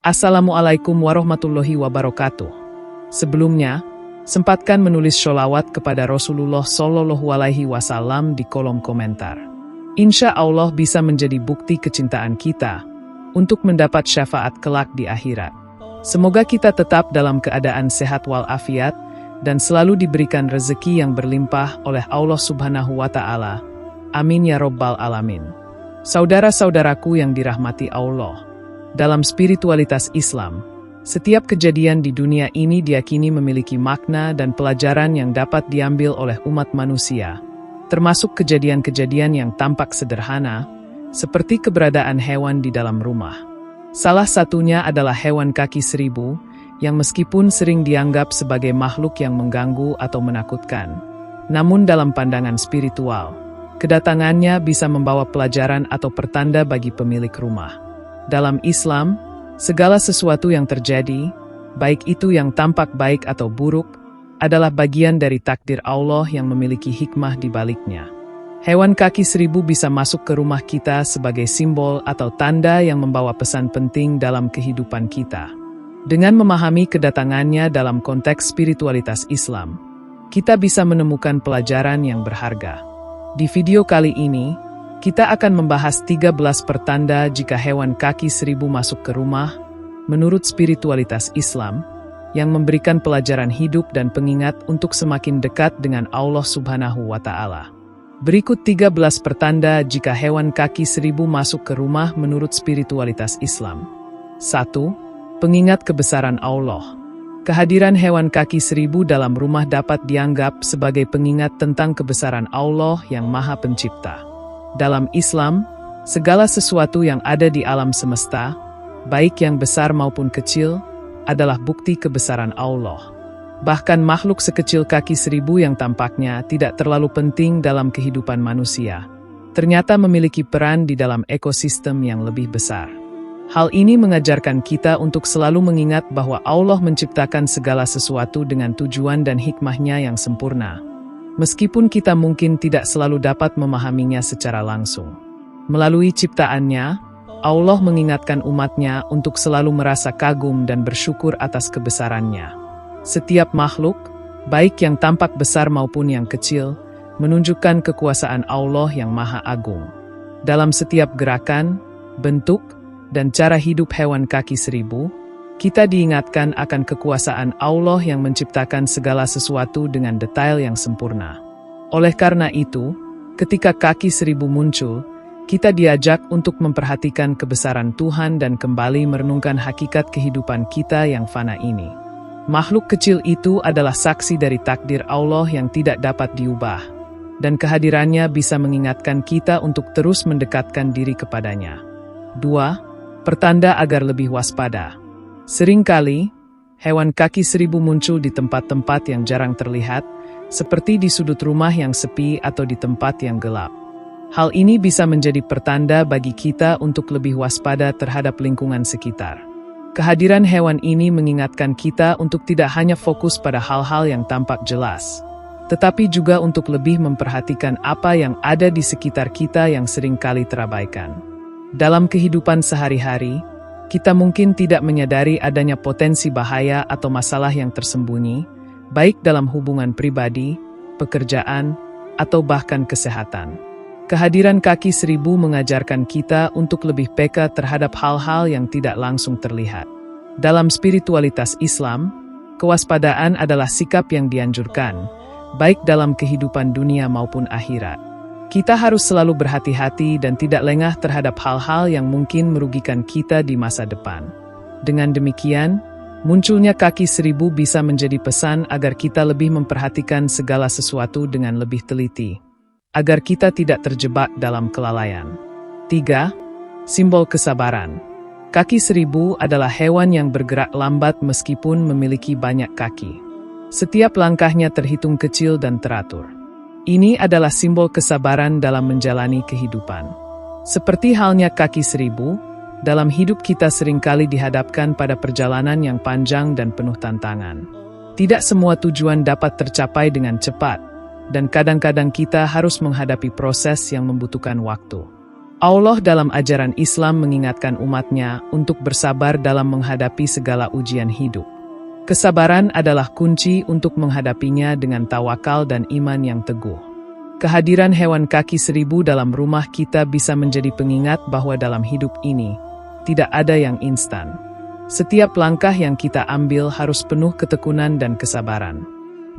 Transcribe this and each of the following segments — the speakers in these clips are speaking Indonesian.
Assalamualaikum warahmatullahi wabarakatuh. Sebelumnya, sempatkan menulis sholawat kepada Rasulullah Shallallahu Alaihi Wasallam di kolom komentar. Insya Allah bisa menjadi bukti kecintaan kita untuk mendapat syafaat kelak di akhirat. Semoga kita tetap dalam keadaan sehat walafiat dan selalu diberikan rezeki yang berlimpah oleh Allah Subhanahu wa Ta'ala. Amin ya Rabbal Alamin. Saudara-saudaraku yang dirahmati Allah, dalam spiritualitas Islam, setiap kejadian di dunia ini diyakini memiliki makna dan pelajaran yang dapat diambil oleh umat manusia, termasuk kejadian-kejadian yang tampak sederhana, seperti keberadaan hewan di dalam rumah. Salah satunya adalah hewan kaki seribu, yang meskipun sering dianggap sebagai makhluk yang mengganggu atau menakutkan, namun dalam pandangan spiritual, kedatangannya bisa membawa pelajaran atau pertanda bagi pemilik rumah. Dalam Islam, segala sesuatu yang terjadi, baik itu yang tampak baik atau buruk, adalah bagian dari takdir Allah yang memiliki hikmah di baliknya. Hewan kaki seribu bisa masuk ke rumah kita sebagai simbol atau tanda yang membawa pesan penting dalam kehidupan kita. Dengan memahami kedatangannya dalam konteks spiritualitas Islam, kita bisa menemukan pelajaran yang berharga. Di video kali ini, kita akan membahas 13 pertanda jika hewan kaki seribu masuk ke rumah, menurut spiritualitas Islam, yang memberikan pelajaran hidup dan pengingat untuk semakin dekat dengan Allah Subhanahu wa Ta'ala. Berikut 13 pertanda jika hewan kaki seribu masuk ke rumah menurut spiritualitas Islam. 1. Pengingat kebesaran Allah. Kehadiran hewan kaki seribu dalam rumah dapat dianggap sebagai pengingat tentang kebesaran Allah yang Maha Pencipta. Dalam Islam, segala sesuatu yang ada di alam semesta, baik yang besar maupun kecil, adalah bukti kebesaran Allah. Bahkan makhluk sekecil kaki seribu yang tampaknya tidak terlalu penting dalam kehidupan manusia, ternyata memiliki peran di dalam ekosistem yang lebih besar. Hal ini mengajarkan kita untuk selalu mengingat bahwa Allah menciptakan segala sesuatu dengan tujuan dan hikmahnya yang sempurna. Meskipun kita mungkin tidak selalu dapat memahaminya secara langsung. Melalui ciptaannya, Allah mengingatkan umatnya untuk selalu merasa kagum dan bersyukur atas kebesarannya. Setiap makhluk, baik yang tampak besar maupun yang kecil, menunjukkan kekuasaan Allah yang Maha Agung. Dalam setiap gerakan, bentuk, dan cara hidup hewan kaki seribu, kita diingatkan akan kekuasaan Allah yang menciptakan segala sesuatu dengan detail yang sempurna. Oleh karena itu, ketika kaki seribu muncul, kita diajak untuk memperhatikan kebesaran Tuhan dan kembali merenungkan hakikat kehidupan kita yang fana ini. Makhluk kecil itu adalah saksi dari takdir Allah yang tidak dapat diubah, dan kehadirannya bisa mengingatkan kita untuk terus mendekatkan diri kepadanya. 2. Pertanda agar lebih waspada. Seringkali, hewan kaki seribu muncul di tempat-tempat yang jarang terlihat, seperti di sudut rumah yang sepi atau di tempat yang gelap. Hal ini bisa menjadi pertanda bagi kita untuk lebih waspada terhadap lingkungan sekitar. Kehadiran hewan ini mengingatkan kita untuk tidak hanya fokus pada hal-hal yang tampak jelas, tetapi juga untuk lebih memperhatikan apa yang ada di sekitar kita yang seringkali terabaikan. Dalam kehidupan sehari-hari, kita mungkin tidak menyadari adanya potensi bahaya atau masalah yang tersembunyi, baik dalam hubungan pribadi, pekerjaan, atau bahkan kesehatan. Kehadiran kaki seribu mengajarkan kita untuk lebih peka terhadap hal-hal yang tidak langsung terlihat. Dalam spiritualitas Islam, kewaspadaan adalah sikap yang dianjurkan, baik dalam kehidupan dunia maupun akhirat. Kita harus selalu berhati-hati dan tidak lengah terhadap hal-hal yang mungkin merugikan kita di masa depan. Dengan demikian, munculnya kaki seribu bisa menjadi pesan agar kita lebih memperhatikan segala sesuatu dengan lebih teliti, agar kita tidak terjebak dalam kelalaian. 3. Simbol kesabaran. Kaki seribu adalah hewan yang bergerak lambat meskipun memiliki banyak kaki. Setiap langkahnya terhitung kecil dan teratur. Ini adalah simbol kesabaran dalam menjalani kehidupan. Seperti halnya kaki seribu, dalam hidup kita seringkali dihadapkan pada perjalanan yang panjang dan penuh tantangan. Tidak semua tujuan dapat tercapai dengan cepat, dan kadang-kadang kita harus menghadapi proses yang membutuhkan waktu. Allah dalam ajaran Islam mengingatkan umatnya untuk bersabar dalam menghadapi segala ujian hidup. Kesabaran adalah kunci untuk menghadapinya dengan tawakal dan iman yang teguh. Kehadiran hewan kaki 1000 dalam rumah kita bisa menjadi pengingat bahwa dalam hidup ini, tidak ada yang instan. Setiap langkah yang kita ambil harus penuh ketekunan dan kesabaran.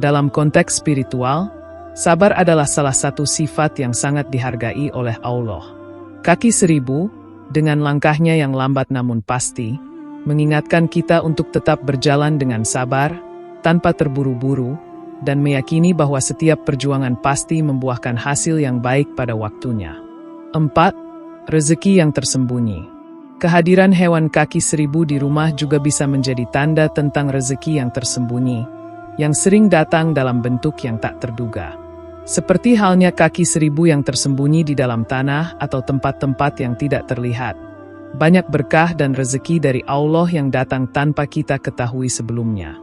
Dalam konteks spiritual, sabar adalah salah satu sifat yang sangat dihargai oleh Allah. Kaki 1000, dengan langkahnya yang lambat namun pasti, mengingatkan kita untuk tetap berjalan dengan sabar, tanpa terburu-buru, dan meyakini bahwa setiap perjuangan pasti membuahkan hasil yang baik pada waktunya. 4. Rezeki yang tersembunyi. Kehadiran hewan kaki 1000 di rumah juga bisa menjadi tanda tentang rezeki yang tersembunyi, yang sering datang dalam bentuk yang tak terduga. Seperti halnya kaki 1000 yang tersembunyi di dalam tanah atau tempat-tempat yang tidak terlihat. Banyak berkah dan rezeki dari Allah yang datang tanpa kita ketahui sebelumnya.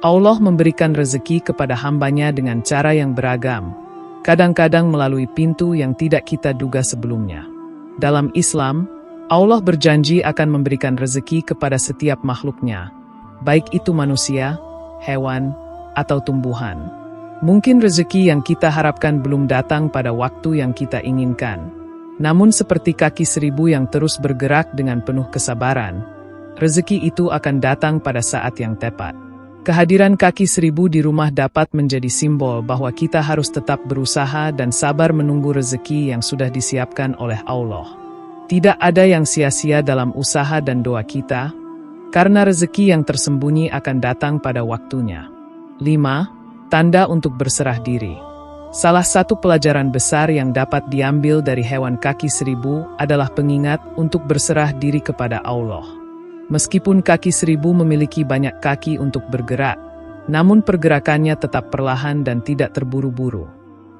Allah memberikan rezeki kepada hambanya dengan cara yang beragam, kadang-kadang melalui pintu yang tidak kita duga sebelumnya. Dalam Islam, Allah berjanji akan memberikan rezeki kepada setiap makhluknya, baik itu manusia, hewan, atau tumbuhan. Mungkin rezeki yang kita harapkan belum datang pada waktu yang kita inginkan. Namun seperti kaki 1000 yang terus bergerak dengan penuh kesabaran, rezeki itu akan datang pada saat yang tepat. Kehadiran kaki 1000 di rumah dapat menjadi simbol bahwa kita harus tetap berusaha dan sabar menunggu rezeki yang sudah disiapkan oleh Allah. Tidak ada yang sia-sia dalam usaha dan doa kita, karena rezeki yang tersembunyi akan datang pada waktunya. 5. Tanda untuk berserah diri. Salah satu pelajaran besar yang dapat diambil dari hewan kaki 1000 adalah pengingat untuk berserah diri kepada Allah. Meskipun kaki 1000 memiliki banyak kaki untuk bergerak, namun pergerakannya tetap perlahan dan tidak terburu-buru.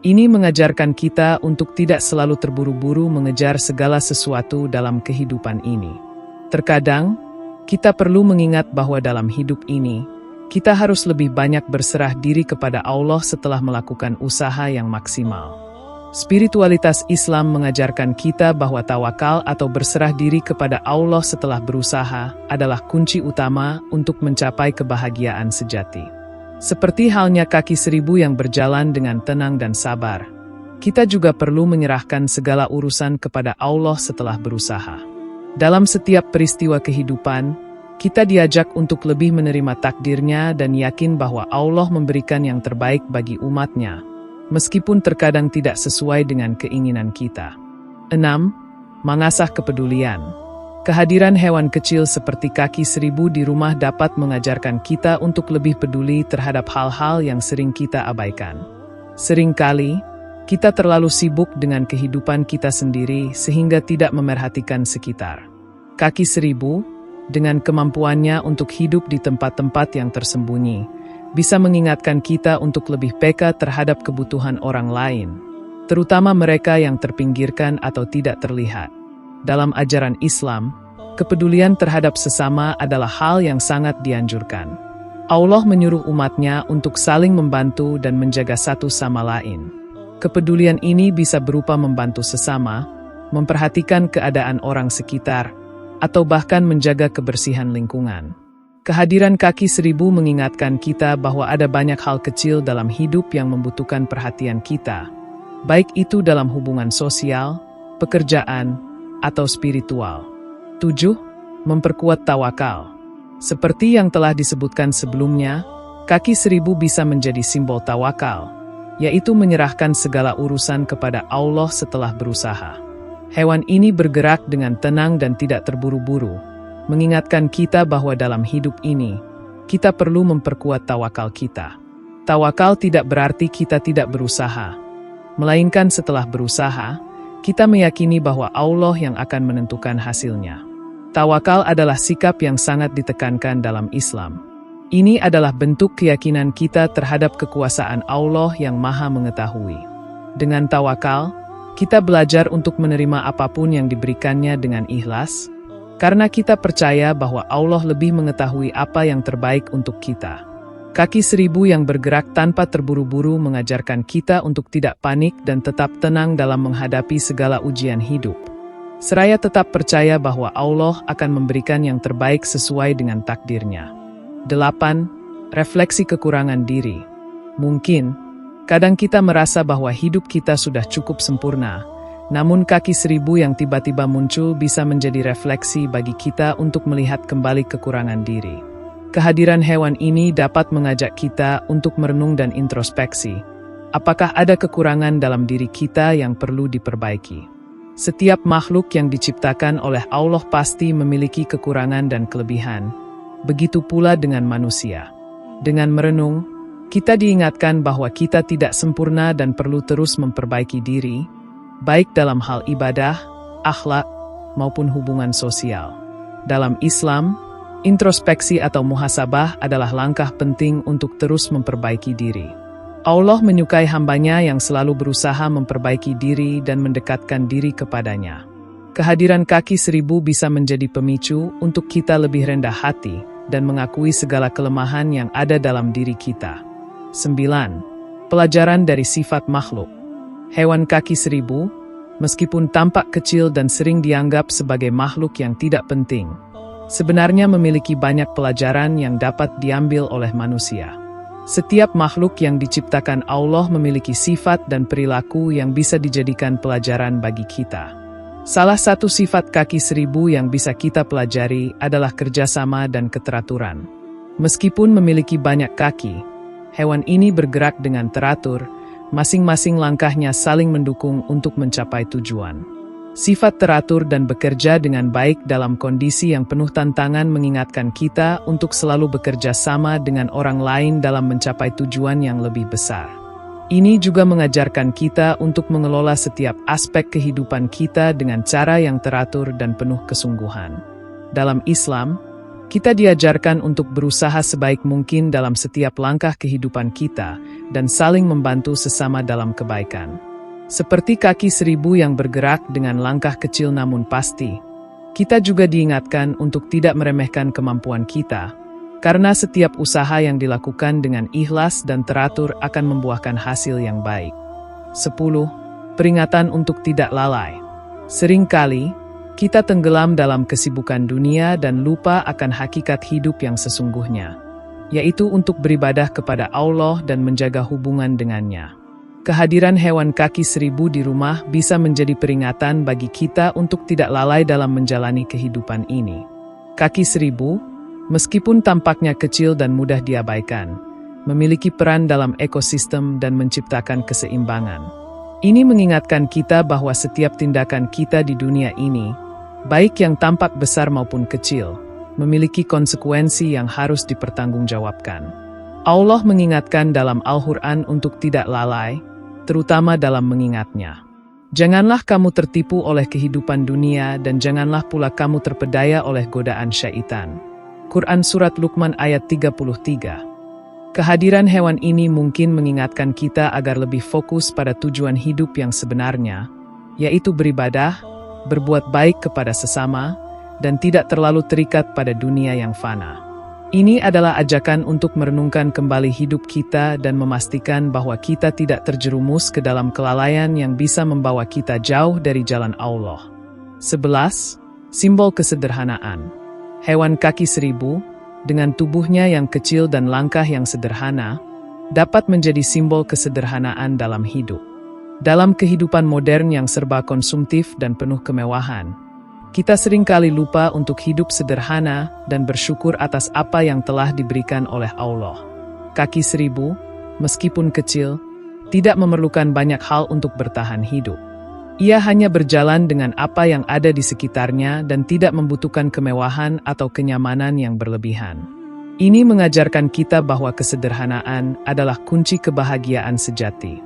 Ini mengajarkan kita untuk tidak selalu terburu-buru mengejar segala sesuatu dalam kehidupan ini. Terkadang, kita perlu mengingat bahwa dalam hidup ini, kita harus lebih banyak berserah diri kepada Allah setelah melakukan usaha yang maksimal. Spiritualitas Islam mengajarkan kita bahwa tawakal atau berserah diri kepada Allah setelah berusaha adalah kunci utama untuk mencapai kebahagiaan sejati. Seperti halnya kaki 1000 yang berjalan dengan tenang dan sabar, kita juga perlu menyerahkan segala urusan kepada Allah setelah berusaha. Dalam setiap peristiwa kehidupan, kita diajak untuk lebih menerima takdirnya dan yakin bahwa Allah memberikan yang terbaik bagi umatnya, meskipun terkadang tidak sesuai dengan keinginan kita. 6. Mengasah kepedulian. Kehadiran hewan kecil seperti kaki 1000 di rumah dapat mengajarkan kita untuk lebih peduli terhadap hal-hal yang sering kita abaikan. Seringkali, kita terlalu sibuk dengan kehidupan kita sendiri sehingga tidak memerhatikan sekitar. Kaki 1000, dengan kemampuannya untuk hidup di tempat-tempat yang tersembunyi, bisa mengingatkan kita untuk lebih peka terhadap kebutuhan orang lain, terutama mereka yang terpinggirkan atau tidak terlihat. Dalam ajaran Islam, kepedulian terhadap sesama adalah hal yang sangat dianjurkan. Allah menyuruh umatnya untuk saling membantu dan menjaga satu sama lain. Kepedulian ini bisa berupa membantu sesama, memperhatikan keadaan orang sekitar, atau bahkan menjaga kebersihan lingkungan. Kehadiran kaki 1000 mengingatkan kita bahwa ada banyak hal kecil dalam hidup yang membutuhkan perhatian kita, baik itu dalam hubungan sosial, pekerjaan, atau spiritual. 7. Memperkuat tawakal. Seperti yang telah disebutkan sebelumnya, kaki 1000 bisa menjadi simbol tawakal, yaitu menyerahkan segala urusan kepada Allah setelah berusaha. Hewan ini bergerak dengan tenang dan tidak terburu-buru, mengingatkan kita bahwa dalam hidup ini, kita perlu memperkuat tawakal kita. Tawakal tidak berarti kita tidak berusaha, melainkan setelah berusaha, kita meyakini bahwa Allah yang akan menentukan hasilnya. Tawakal adalah sikap yang sangat ditekankan dalam Islam. Ini adalah bentuk keyakinan kita terhadap kekuasaan Allah yang Maha Mengetahui. Dengan tawakal, kita belajar untuk menerima apapun yang diberikannya dengan ikhlas, karena kita percaya bahwa Allah lebih mengetahui apa yang terbaik untuk kita. Kaki 1000 yang bergerak tanpa terburu-buru mengajarkan kita untuk tidak panik dan tetap tenang dalam menghadapi segala ujian hidup. seraya tetap percaya bahwa Allah akan memberikan yang terbaik sesuai dengan takdirnya. 8. Refleksi kekurangan diri. Mungkin, kadang kita merasa bahwa hidup kita sudah cukup sempurna, namun kaki 1000 yang tiba-tiba muncul bisa menjadi refleksi bagi kita untuk melihat kembali kekurangan diri. Kehadiran hewan ini dapat mengajak kita untuk merenung dan introspeksi. Apakah ada kekurangan dalam diri kita yang perlu diperbaiki? Setiap makhluk yang diciptakan oleh Allah pasti memiliki kekurangan dan kelebihan. Begitu pula dengan manusia. Dengan merenung, kita diingatkan bahwa kita tidak sempurna dan perlu terus memperbaiki diri, baik dalam hal ibadah, akhlak, maupun hubungan sosial. Dalam Islam, introspeksi atau muhasabah adalah langkah penting untuk terus memperbaiki diri. Allah menyukai hambanya yang selalu berusaha memperbaiki diri dan mendekatkan diri kepadanya. Kehadiran kaki 1000 bisa menjadi pemicu untuk kita lebih rendah hati dan mengakui segala kelemahan yang ada dalam diri kita. 9. Pelajaran dari sifat makhluk. Hewan kaki 1000, meskipun tampak kecil dan sering dianggap sebagai makhluk yang tidak penting, sebenarnya memiliki banyak pelajaran yang dapat diambil oleh manusia. Setiap makhluk yang diciptakan Allah memiliki sifat dan perilaku yang bisa dijadikan pelajaran bagi kita. Salah satu sifat kaki 1000 yang bisa kita pelajari adalah kerjasama dan keteraturan. Meskipun memiliki banyak kaki, hewan ini bergerak dengan teratur, masing-masing langkahnya saling mendukung untuk mencapai tujuan. Sifat teratur dan bekerja dengan baik dalam kondisi yang penuh tantangan mengingatkan kita untuk selalu bekerja sama dengan orang lain dalam mencapai tujuan yang lebih besar. Ini juga mengajarkan kita untuk mengelola setiap aspek kehidupan kita dengan cara yang teratur dan penuh kesungguhan. Dalam Islam, kita diajarkan untuk berusaha sebaik mungkin dalam setiap langkah kehidupan kita dan saling membantu sesama dalam kebaikan. Seperti kaki 1000 yang bergerak dengan langkah kecil namun pasti, kita juga diingatkan untuk tidak meremehkan kemampuan kita, karena setiap usaha yang dilakukan dengan ikhlas dan teratur akan membuahkan hasil yang baik. 10. Peringatan untuk tidak lalai. Seringkali, kita tenggelam dalam kesibukan dunia dan lupa akan hakikat hidup yang sesungguhnya, yaitu untuk beribadah kepada Allah dan menjaga hubungan dengannya. Kehadiran hewan kaki 1000 di rumah bisa menjadi peringatan bagi kita untuk tidak lalai dalam menjalani kehidupan ini. Kaki 1000, meskipun tampaknya kecil dan mudah diabaikan, memiliki peran dalam ekosistem dan menciptakan keseimbangan. Ini mengingatkan kita bahwa setiap tindakan kita di dunia ini, baik yang tampak besar maupun kecil, memiliki konsekuensi yang harus dipertanggungjawabkan. Allah mengingatkan dalam Al-Quran untuk tidak lalai, terutama dalam mengingatnya. Janganlah kamu tertipu oleh kehidupan dunia dan janganlah pula kamu terpedaya oleh godaan syaitan. Quran Surat Luqman ayat 33. Kehadiran hewan ini mungkin mengingatkan kita agar lebih fokus pada tujuan hidup yang sebenarnya, yaitu beribadah, berbuat baik kepada sesama, dan tidak terlalu terikat pada dunia yang fana. Ini adalah ajakan untuk merenungkan kembali hidup kita dan memastikan bahwa kita tidak terjerumus ke dalam kelalaian yang bisa membawa kita jauh dari jalan Allah. 11. Simbol kesederhanaan. Hewan kaki 1000, dengan tubuhnya yang kecil dan langkah yang sederhana, dapat menjadi simbol kesederhanaan dalam hidup. Dalam kehidupan modern yang serba konsumtif dan penuh kemewahan, kita seringkali lupa untuk hidup sederhana dan bersyukur atas apa yang telah diberikan oleh Allah. Kaki 1000, meskipun kecil, tidak memerlukan banyak hal untuk bertahan hidup. Ia hanya berjalan dengan apa yang ada di sekitarnya dan tidak membutuhkan kemewahan atau kenyamanan yang berlebihan. Ini mengajarkan kita bahwa kesederhanaan adalah kunci kebahagiaan sejati.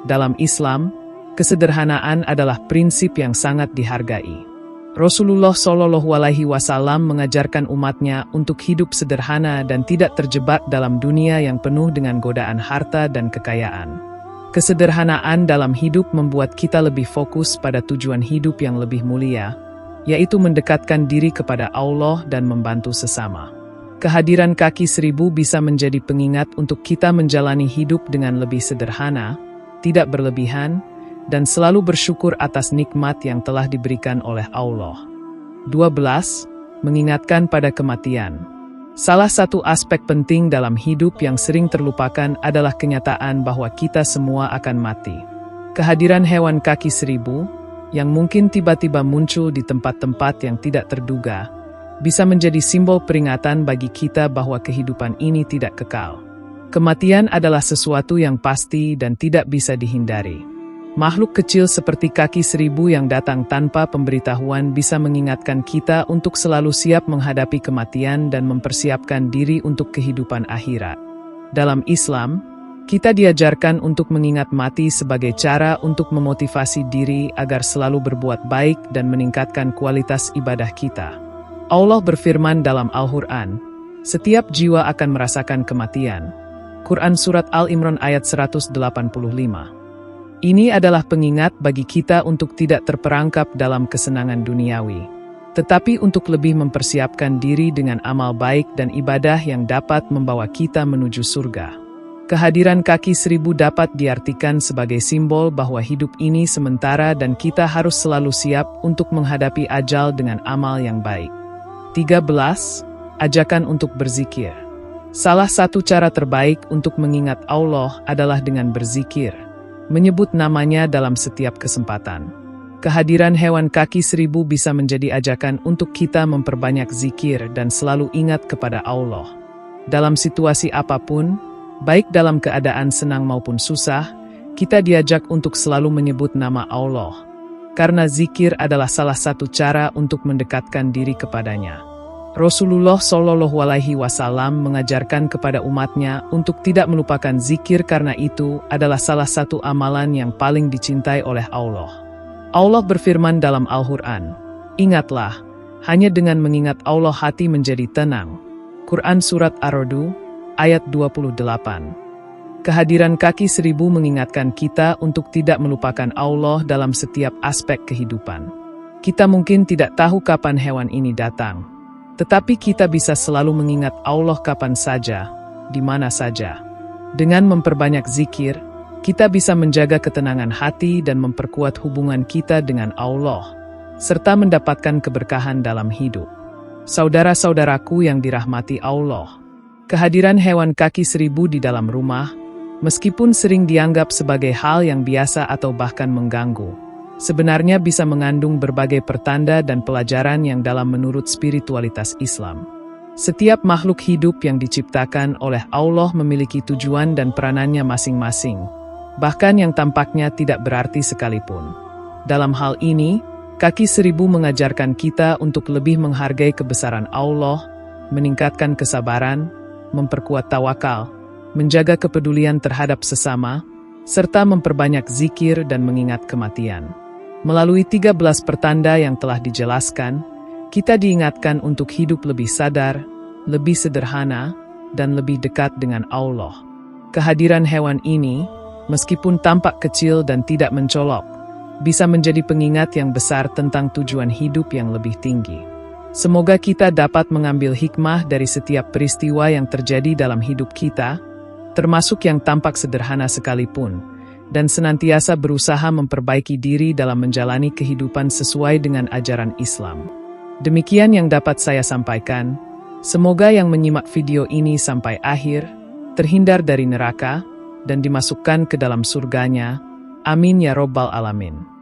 Dalam Islam, kesederhanaan adalah prinsip yang sangat dihargai. Rasulullah Shallallahu Alaihi Wasallam mengajarkan umatnya untuk hidup sederhana dan tidak terjebak dalam dunia yang penuh dengan godaan harta dan kekayaan. Kesederhanaan dalam hidup membuat kita lebih fokus pada tujuan hidup yang lebih mulia, yaitu mendekatkan diri kepada Allah dan membantu sesama. Kehadiran kaki 1000 bisa menjadi pengingat untuk kita menjalani hidup dengan lebih sederhana, tidak berlebihan, dan selalu bersyukur atas nikmat yang telah diberikan oleh Allah. 12. Mengingatkan pada kematian. Salah satu aspek penting dalam hidup yang sering terlupakan adalah kenyataan bahwa kita semua akan mati. Kehadiran hewan kaki 1000, yang mungkin tiba-tiba muncul di tempat-tempat yang tidak terduga, bisa menjadi simbol peringatan bagi kita bahwa kehidupan ini tidak kekal. Kematian adalah sesuatu yang pasti dan tidak bisa dihindari. Makhluk kecil seperti kaki 1000 yang datang tanpa pemberitahuan bisa mengingatkan kita untuk selalu siap menghadapi kematian dan mempersiapkan diri untuk kehidupan akhirat. Dalam Islam, kita diajarkan untuk mengingat mati sebagai cara untuk memotivasi diri agar selalu berbuat baik dan meningkatkan kualitas ibadah kita. Allah berfirman dalam Al-Quran, "Setiap jiwa akan merasakan kematian." Quran Surat Al-Imran ayat 185. Ini adalah pengingat bagi kita untuk tidak terperangkap dalam kesenangan duniawi, tetapi untuk lebih mempersiapkan diri dengan amal baik dan ibadah yang dapat membawa kita menuju surga. Kehadiran kaki 1000 dapat diartikan sebagai simbol bahwa hidup ini sementara dan kita harus selalu siap untuk menghadapi ajal dengan amal yang baik. 13. Ajakan untuk berzikir. Salah satu cara terbaik untuk mengingat Allah adalah dengan berzikir, menyebut namanya dalam setiap kesempatan. Kehadiran hewan kaki 1000 bisa menjadi ajakan untuk kita memperbanyak zikir dan selalu ingat kepada Allah. Dalam situasi apapun, baik dalam keadaan senang maupun susah, kita diajak untuk selalu menyebut nama Allah, karena zikir adalah salah satu cara untuk mendekatkan diri kepadanya. Rasulullah Shallallahu Alaihi Wasallam mengajarkan kepada umatnya untuk tidak melupakan zikir karena itu adalah salah satu amalan yang paling dicintai oleh Allah. Allah berfirman dalam Al-Quran, "Ingatlah, hanya dengan mengingat Allah hati menjadi tenang." Quran Surat Ar-Ra'd ayat 28. Kehadiran kaki 1000 mengingatkan kita untuk tidak melupakan Allah dalam setiap aspek kehidupan. Kita mungkin tidak tahu kapan hewan ini datang, tetapi kita bisa selalu mengingat Allah kapan saja, di mana saja. Dengan memperbanyak zikir, kita bisa menjaga ketenangan hati dan memperkuat hubungan kita dengan Allah, serta mendapatkan keberkahan dalam hidup. Saudara-saudaraku yang dirahmati Allah, kehadiran hewan kaki 1000 di dalam rumah, meskipun sering dianggap sebagai hal yang biasa atau bahkan mengganggu, sebenarnya bisa mengandung berbagai pertanda dan pelajaran yang dalam menurut spiritualitas Islam. Setiap makhluk hidup yang diciptakan oleh Allah memiliki tujuan dan peranannya masing-masing, bahkan yang tampaknya tidak berarti sekalipun. Dalam hal ini, kaki 1000 mengajarkan kita untuk lebih menghargai kebesaran Allah, meningkatkan kesabaran, memperkuat tawakal, menjaga kepedulian terhadap sesama, serta memperbanyak zikir dan mengingat kematian. Melalui 13 pertanda yang telah dijelaskan, kita diingatkan untuk hidup lebih sadar, lebih sederhana, dan lebih dekat dengan Allah. Kehadiran hewan ini, meskipun tampak kecil dan tidak mencolok, bisa menjadi pengingat yang besar tentang tujuan hidup yang lebih tinggi. Semoga kita dapat mengambil hikmah dari setiap peristiwa yang terjadi dalam hidup kita, termasuk yang tampak sederhana sekalipun, dan senantiasa berusaha memperbaiki diri dalam menjalani kehidupan sesuai dengan ajaran Islam. Demikian yang dapat saya sampaikan. Semoga yang menyimak video ini sampai akhir, terhindar dari neraka, dan dimasukkan ke dalam surganya. Amin ya Robbal Alamin.